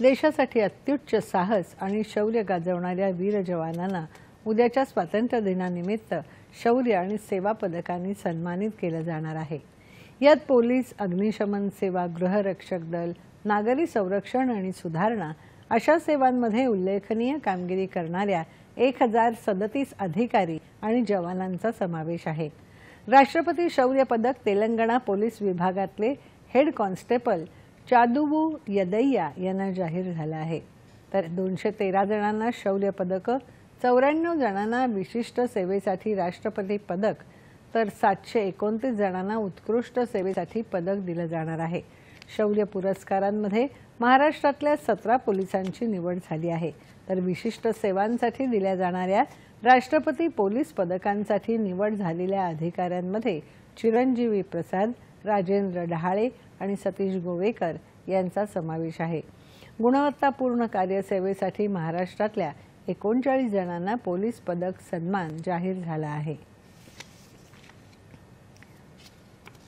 देशासाठी अत्युच्च साहस आणि शौर्य गाजवणाऱ्या वीर जवानांना उद्याच्या स्वातंत्र्य दिनानिमित्त शौर्य आणि सेवा पदकांनी सन्मानित केलं जाणार आहे। यात पोलीस, अग्निशमन सेवा, गृहरक्षक दल, नागरी संरक्षण आणि सुधारणा अशा सेवांमध्ये उल्लेखनीय कामगिरी करणाऱ्या 1037 अधिकारी आणि जवानांचा समावेश आहे। राष्ट्रपती शौर्य पदक तेलंगणा पोलीस विभागातले हेड कॉन्स्टेबल चादुवू यदैया यांना जाहीर झालं आहे। तर 213 जणांना शौर्य पदक, 94 जणांना विशिष्ट सेवेसाठी राष्ट्रपती पदक, तर 729 जणांना उत्कृष्ट सेवेसाठी पदक दिलं जाणार आहे। शौर्य पुरस्कारांमध्ये महाराष्ट्रातल्या 17 पोलिसांची निवड झाली आहे। तर विशिष्ट सेवांसाठी दिल्या जाणाऱ्या राष्ट्रपती पोलीस पदकांसाठी निवड झालेल्या अधिकाऱ्यांमध्ये चिरंजीवी प्रसाद, राजेंद्र डहाळे आणि सतीश गोवेकर यांचा समावेश आहे। गुणवत्तापूर्ण कार्यसेवेसाठी महाराष्ट्रातल्या 39 जणांना पोलीस पदक सन्मान जाहीर झाला आहे।